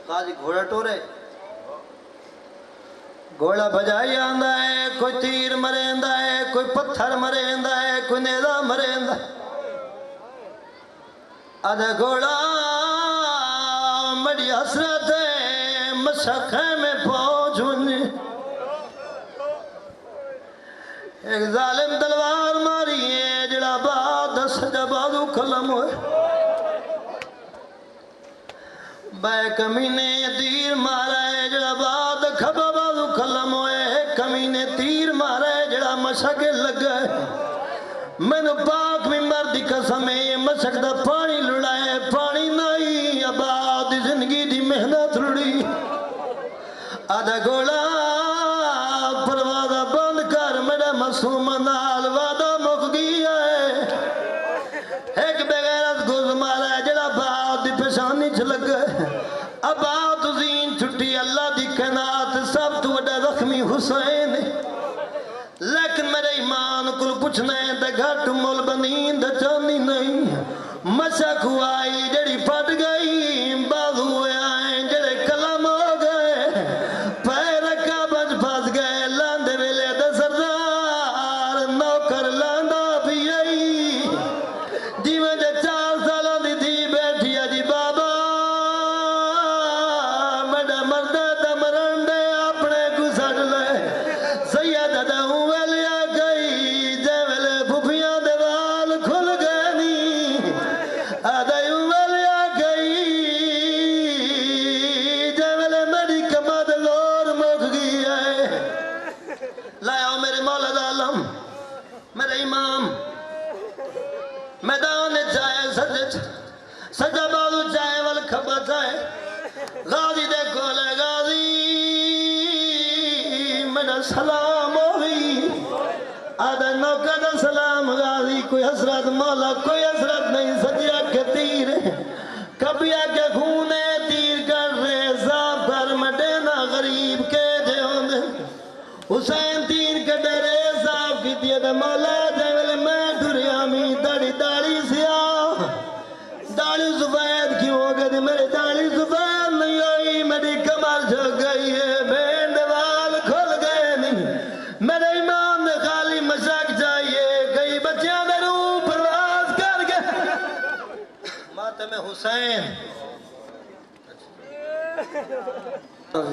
قاضی گھوڑا ٹورے گھوڑا بجائی آندا ہے کوئی تیر مریندا ہے کوئی پتھر مریندا ہے کوئی نیزہ مریندا آدھا گھوڑا مڑی حسرت ہے مشقے میں پہنچ ونجے ایک ظالم تلوار ماری ہے جڑا بعد سجا بازو کلم ہوئے بے کمینے تیر مارا ہے جڑا بعد کھبا بازو کلم ہوئے کمینے تیر مارا ہے جڑا مشق لگ گئے میں نے پاک ممبر دی قسم ہے یہ مشق دا پانی لڑائے پانی نہیں آباد زندگی دی محنت لڑی آدھا گھوڑا پروازہ بند کر میرا معصوم نال وعدہ مک گیا ہے ایک بغیرت گز مارا ہے جڑا بعد دی پیشانی چلگ گئے اب آت زین چھٹی اللہ دی کائنات سب تو وڈا زخمی حسین لیکن میرے ایمان کل پوچھنا ہے تے گھٹ مول بنین تے چاندی نہیں مشق ہوائی جڑی پھٹ گئی بازو آئیں جڑے کلم ہو گئے پیر کا بج پھنس گئے لاندے ویلے تے سردار نوکر لاندا بھی آئی جیویں دے 4 سالاں دی تھی بیٹھی جی بابا میرا مرد تے مرن دے اپنے کو سڑ لے سید دہوں میدان چاہے سجا بازو چاہے والکھبا چاہے غازی دیکھو لے غازی میرا سلام ہوئی آدھا نوکہ دا سلام غازی کوئی حسرت مولا کوئی حسرت نہیں سجیا کے تیر کبھی آکے خونے تیر کر رہے صاف کر مڈینا غریب کے جے ہوندے حسین تیر کے ڈرے صاف کی دیئے دے مولا جائے میں دریامی داڑی داڑی سیاہ داڑی سفید کیوں ہو گئی میری داڑی سفید نہیں ہوئی میری کمر جھک گئی ہے بین دوال کھل گئے نہیں میرے ایمان نے خالی مشق چاہیے کئی بچیاں دے روح پرواز کر گئے ماتم حسین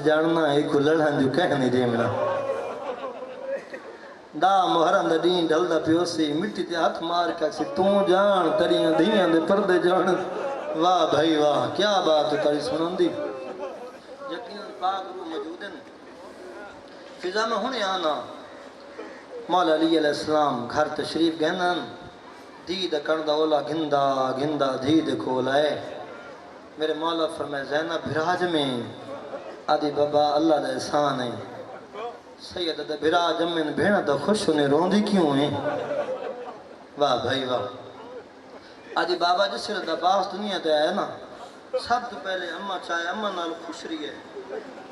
جاننا ایک لڑھن جو کہنے دے میرا دا محرم دا دین ڈھل دا پیوسی مٹی تے ہاتھ مار کے سی توں جان تریاں دیاں دے پردے جان واہ بھائی واہ کیا بات تاری سنن دی یقین پاک روح موجودن فضا میں ہونے آنا مولا علی علیہ السلام گھر تشریف گہنن دید کردہ اولا گھندہ گھندہ دید کھولائے میرے مولا فرمائے زینب بھراج میں آدھی بابا اللہ دا احسان ہے سید دا بھراج امین بھینا دا خوش ہونے روندی کیوں ہیں واہ بھائی واہ آدھی بابا جس سے دا باس دنیا دے آیا نا سب تو پہلے اممہ چاہے اممہ نال خوش رہی ہے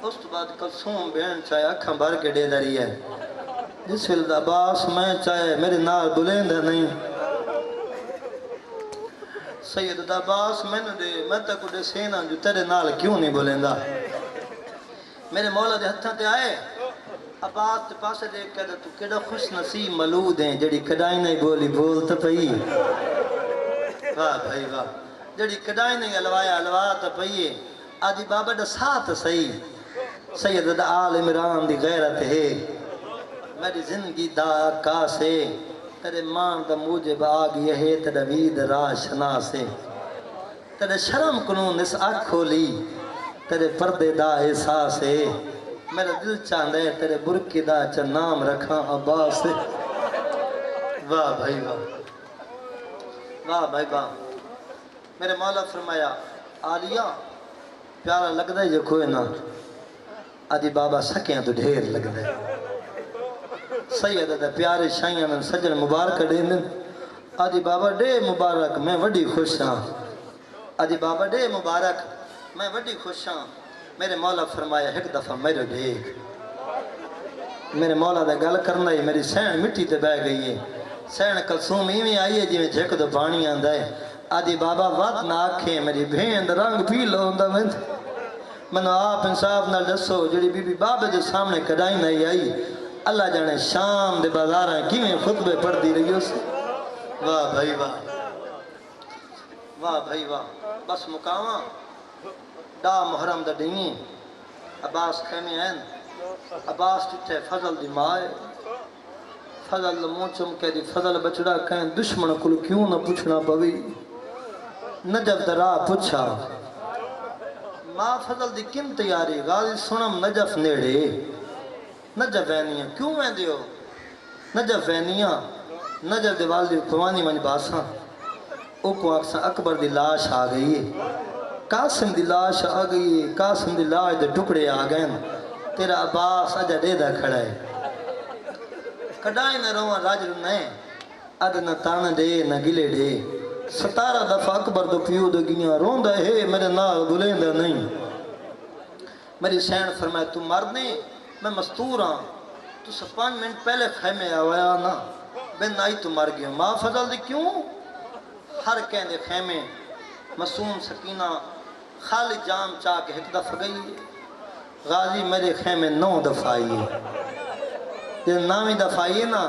اس تو بعد کلثوم بہن چاہے اکھاں بھر کے دے داری ہے جس سے دا باس میں چاہے میرے نال بلندہ نہیں سید دا باس میں نے دے میں تک دے سینا جو تیرے نال کیوں نہیں بلندہ میرے مولا دے ہتھاں تے آئے عباس تے پاسے دیکھ کے تو کیڑا خوش نصیب ملود ہیں جڑی کڈائی نہیں بولی بولتا پئی واہ بھائی واہ جڑی کڈائی نہیں الوایا الواتا پئی آدھی بابا دا ساتھ صحیح سید دا آل عمران دی غیرت ہے میری زندگی دا کاسے تیرے مان دا موجب آگئی ہے تیرے وید راہ شناسے تیرے شرم کنون اس آنکھ کھولی تیرے پردے دا احساس ہے میرا دل چاندے تیرے برکی دا چا نام رکھاں عباس واہ بھائی واہ واہ بھائی واہ میرے مولا فرمایا آلیا پیارا لگ دے جو کوئی نہ آدھی بابا سکیاں تو ڈھیر لگ دے سید دا پیارے شائیاں میں سجن مبارک دین آدھی بابا ڈے مبارک میں وڈی خوش ہاں آدھی بابا ڈے مبارک میں وڈی خوش ہاں میرے مولا فرمایا ایک دفعہ میرے دیکھ میرے مولا دا گل کرنا ہی میری سین مٹی تے بہ گئی ہے سین کلثوم ایویں آئی ہے جویں جھک دو پانی آندا ہے آدھی بابا وات نہ آکھے میری بھین دا رنگ پیلا ہوندا ویند منو آپ انصاف نال دسو جڑی بی بی بابے دے سامنے کڈائی نہیں آئی اللہ جانے شام دے بازاراں کیویں خطبے پڑھدی رہی اس واہ بھائی واہ واہ بھائی واہ بس مکاواں ڈا محرم دا ڈییں عباس خیمے ہیں عباس ٹھے فضل دی مائے فضل منہ چمکے دی فضل بچڑا کہیں دشمن کل کیوں نہ پوچھنا پوی نجف درا پوچھا ماں فضل دی کن تیاری غازی سنم نجف نیڑے نجف وینیاں کیوں وین دیو نجف وینیاں نجف دیوال دی قوانی منج باساں او کو اکساں اکبر دی لاش آ گئی ہے قاسم دی لاش آ گئی ہے قاسم دی لاش دے ٹکڑے آ گئے تیرا عباس اجا دے دا کھڑا ہے کڑائی نہ رواں راجر نہیں اد نہ تان دے نہ گلے دے 17 دفعہ اکبر دو پیو دو گیاں روندہ ہے میرے نال بلیندہ نہیں میری سین فرمائے تو مرد نہیں میں مستور ہاں تو 5 منٹ پہلے خیمے آوایا نا بے نائی تو مر گیا ماں فضل دی کیوں ہر کہیں دے خیمے معصوم سکینہ خالی جام چاہ کے ایک دفعہ گئی غازی میرے خیمے 9 دفعہ آئی ہے یہ 9ویں دفعہ آئی ہے نا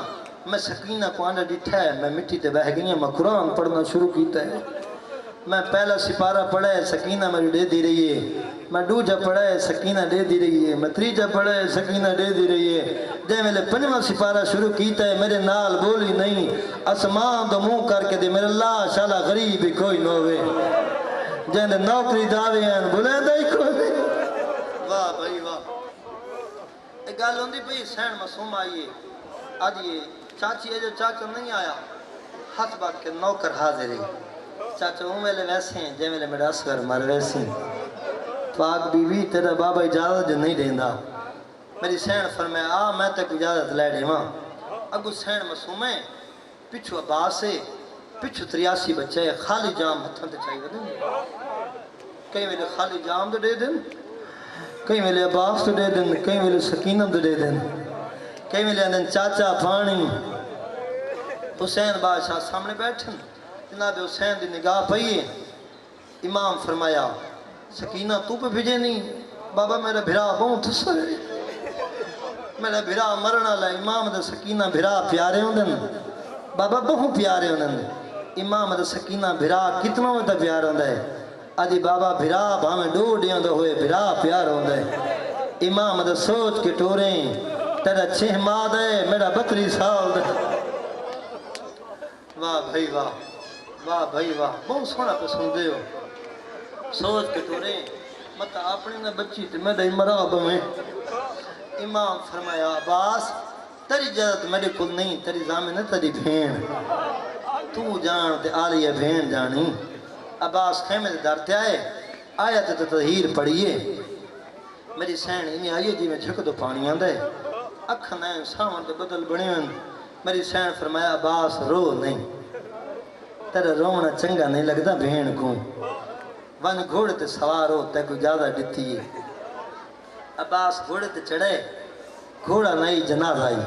میں سکینہ کو آنڈا ڈٹھا ہے میں مٹی تے بہ گئی میں قرآن پڑھنا شروع کیتا ہے میں پہلا سپارہ پڑھا ہے سکینہ میری دے دی رہی ہے میں دوجا پڑھا ہے سکینہ دے دی رہی ہے میں تیجا پڑھا ہے سکینہ دے دی رہی ہے جے میں 5واں سپارہ شروع کیتا ہے میرے نال بولی نہیں اسمان دو منہ کر کے دے میرے اللہ شالا غریب ہی کوئی نہ ہوئے جن دے نوکری دعوے ہیں بولے دائی کوئی واہ بھائی واہ ایک گال ہوندی پئی سین معصوم آئیے آدھیے چاچی ہے جو چاچا نہیں آیا ہاتھ بات کے نوکر حاضر ہے چاچا ہوں میلے ویسے ہیں جے میلے میرا اصغر مر ویسے ہیں پاک بی بی تیرا بابا اجازت جو نہیں دیندہ میری سین فرمائے آ میں تک اجازت لے دے ماں اگو سین معصوم ہے پچھو عباس ہے پچھو 83 بچے ہے خالی جام ہتھاں تے چاہیے دیں کئی میلے خالی جام دے دیں کئی میلے عباس دے دیں کئی میلے سکینہ دے دیں کئی ملے اندن چاچا پانی حسین بادشاہ سامنے بیٹھن جناب حسین دی نگاہ پئیے امام فرمایا سکینہ تو پہ بھیجے نہیں بابا میرا بھرا بہت تھسر ہے میرا بھرا مرنا لائے امام دا سکینہ بھرا پیارے ہوندن بابا بہت پیارے ہوندن امام دا سکینہ بھرا کتنا ہوتا پیار ہوندہ ہے آدھی بابا بھرا بھامیں ڈوڑیاں دا ہوئے بھرا پیار ہوندہ ہے امام دا سوچ کے ٹوریں تیرا 6 ماہ دے میرا 32 سال دے واہ بھائی واہ واہ بھائی واہ بہت سونا پہ سن دے ہو سوچ کے ٹورے مطا اپنے نے بچی تے میں دے مراب میں امام فرمایا عباس تیری جادت میرے کل نہیں تیری زامن ہے تیری بھین تو جان تے آلیہ بھین جانی عباس خیمے دے دارتے آئے آیت تطہیر پڑھئیے میری سین انہیں آئیے جی میں جھک دو پانی آندے اکھن ہیں سامان دے بدل بڑے ہیں میری سین فرمایا عباس رو نہیں تیرا رونا چنگا نہیں لگتا بہن کو ون گھوڑے تے سوار ہو تے کوئی زیادہ ڈتی ہے عباس گھوڑے تے چڑھے گھوڑا نہیں جناز آئی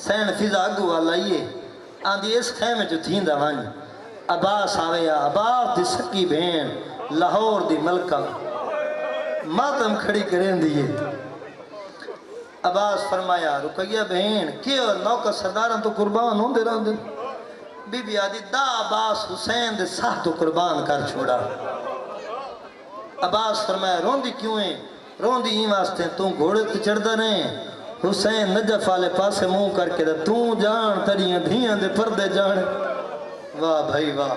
سین فضا اگو والا آئیے آندھی اس خیمے جو تھین دا ون عباس آویا عباس دی سکی بہن لاہور دی ملکہ ماتم کھڑی کریں دیئے عباس فرمایا رکیہ بہن کیوں نوکر سرداران تو قربان ہوں دے رہا دن بی بی آدھی دا عباس حسین دے ساتھ تو قربان کر چھوڑا عباس فرمایا روندی کیوں ہیں روندی ہی واسطے تو گھوڑے تے چڑھ دا رہے حسین نجف والے پاسے منہ کر کے تو جان تریاں دھیاں دے پردے جان واہ بھائی واہ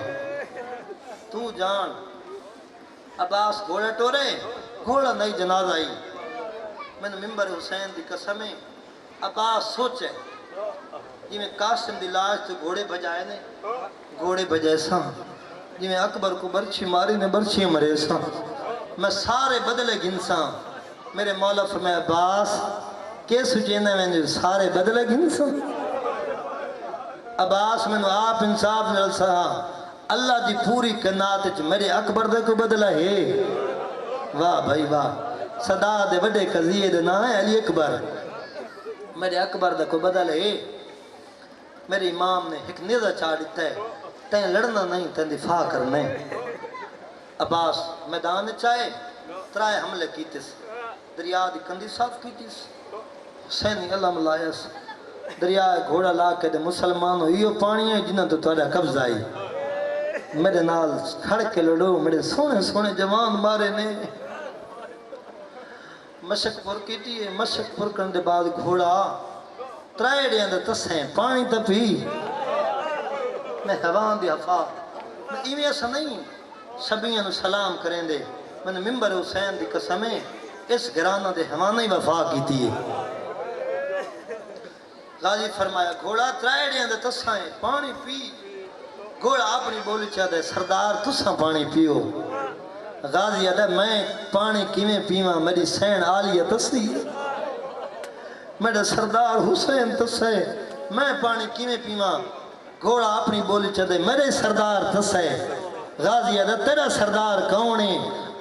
تو جان عباس گھوڑے ٹورے گھوڑا نہیں جناز آئی میں نے ممبر حسین دی قسمیں عباس سوچے جی میں قاسم دی لاش تو گھوڑے بجائے نے گھوڑے بجائے ساں جی میں اکبر کو برچی ماری نے برچی مرے ساں میں سارے بدلے گنساں میرے مولا فرمائے عباس کیس جینے میں جو سارے بدلے گنساں عباس میں نے آپ انصاف نل سہا اللہ دی پوری کنات میرے اکبر دے کو بدلہ ہے واہ بھائی واہ صدا دے وڈے قضیے دے نا ہے علی اکبر میرے اکبر دا کوئی بدل ہے میرے امام نے ایک نیزہ چاڑ دیتا ہے تین لڑنا نہیں تین دفاع کرنا ہے عباس میدان چاہے ترائے حملے کیتے سے دریا دی کندی صاف کیتی سے حسینی اللہ ملائس دریا گھوڑا لا کے دے مسلمان ہوئیو پانی ہے جنہ تو توڑا قبض آئی میرے نال کھڑ کے لڑو میرے سونے سونے جوان مارے نے مشک پر کیتی ہے مشک پر کرنے دے بعد گھوڑا ترائے ڈیاں دے تسیں پانی تا پی میں حوان دی حفا میں ایویں ایسا نہیں سبیاں نو سلام کریں دے میں نے ممبر حسین دی قسمیں اس گرانہ دے حوانہ ہی وفا کیتی ہے غازی فرمایا گھوڑا ترائے ڈیاں دے تسیں پانی پی گھوڑا اپنی بولی چاہتا ہے سردار تساں پانی پیو غازی علیہ میں پانی کیویں پیواں میری سین آلیہ تسی میرے سردار حسین تسے میں پانی کیویں پیواں گھوڑا اپنی بولی چاہتا ہے میرے سردار تسے غازی علیہ تیرا سردار کون ہے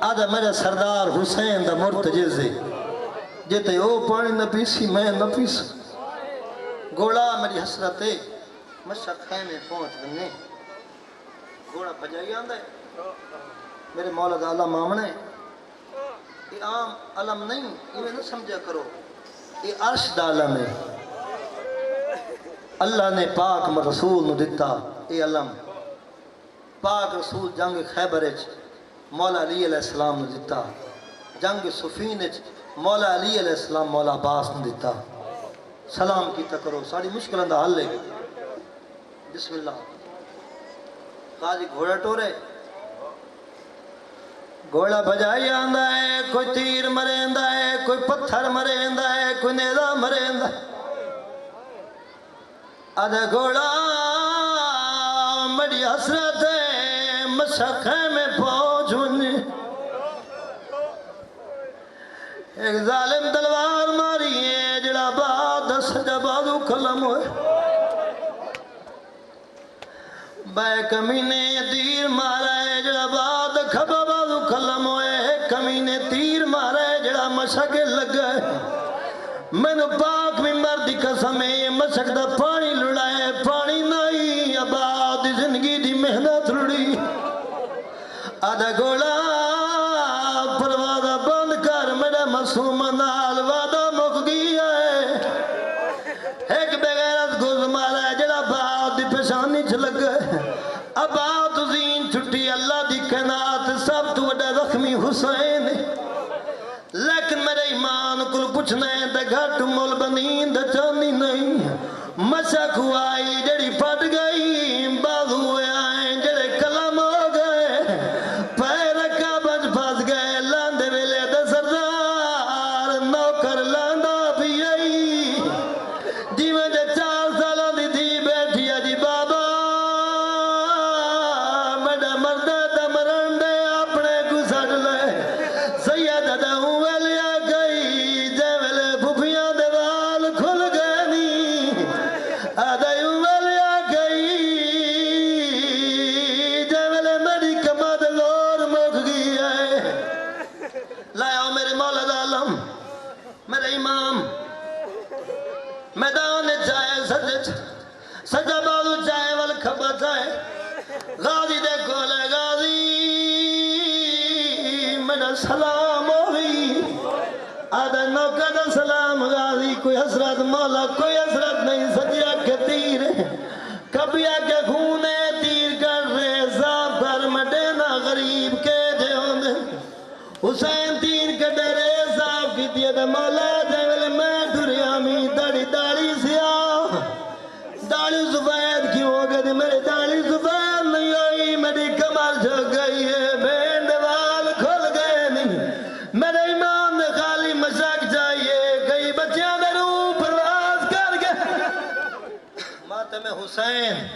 آدھا میرے سردار حسین دا مرتجز ہے جیتے او پانی نہ پیسی میں نہ پیس گھوڑا میری حسرت ہے مشرق خیمے پہنچ گنے گھوڑا بجائی آندہ ہے میرے مولا دا علم آمنے یہ عام علم نہیں یہ نہ سمجھا کرو یہ عرش دا علم ہے اللہ نے پاک رسول نو دیتا یہ علم پاک رسول جنگ خیبرچ مولا علی علیہ السلام نو دیتا جنگ صفینچ مولا علی علیہ السلام مولا عباس نو دیتا سلام کیتا کرو ساری مشکلوں دا حل ہے بسم اللہ قاضی گھوڑا ٹورے گھوڑا بجائی آندہ ہے کوئی تیر مریندا ہے کوئی پتھر مریندا ہے کوئی نیزہ مریندا ہے آدھا گھوڑا مڑی حسرت ہے مشقے میں پہنچنے ایک ظالم تلوار ماری ہے جڑا بعد سجا بازو کلم ہوئے بے کمینے تیر مارا ہے جڑا بعد کھبا بازو کلم ہوئے کمینے تیر مارا ہے جڑا مشق لگ گئے میں نے پاک ممبر دی قسم ہے یہ مشق دا پانی لڑائے پانی نہیں آباد زندگی دی محنت لڑی آدھا گوڑا پروازہ بند کر میرا معصوم نال وعدہ مک گیا ہے ایک بغیرت گز مارا ہے جڑا بعد دی پیشانی چ لگ گئے آباد زین چھٹی اللہ دی کائنات سب تو وڈا زخمی حسین لیکن میرے ایمان کل پوچھنے تے گھٹ مول بنین تے چانی نہیں مشق ہوائی جڑی پھٹ گئی بازو ہوئے آئیں جڑے کلم ہو گئے پیر کا بج پھاس گئے لاندے ویلے دے سردار نوکر لاندا بھی آئی جیویں دے 4 سالوں دی تھی بیٹھی جی بابا میڈا مردہ دا مرنڈے اپنے کو سڑ لے سید دہوں ویلیا گئی جے ویلے بھوپیاں دے وال کھل گئے نی آدھائیوں ویلیا گئی جے ویلے میری کمد لور مک گئی ہے لائیو میرے مولا دا علم میرے امام میدان چاہے سجا بازو چاہے والکھبا چاہے غازی دے کولے غازی میرا سلام ہوئی آدھا نوکہ دا سلام غازی کوئی حسرت مولا کوئی حسرت نہیں سجیا کے تیر کبھی آگے خونے تیر کر رہے صاف کر مڈینا غریب کے دے ہوندے حسین تیر کے ڈرے صاف کی دیئے دے مولا جیول میں دریامی داڑی داڑی سیاہ داڑی سفید کیوں ہو گئی میری داڑی سفید نہیں ہوئی میری کمر جھک گئی ہے بینڈ وال کھل گئے نہیں میرے امام نے خالی مشق چاہیے کئی بچیاں دے روح پرواز کر گئے ماتم حسین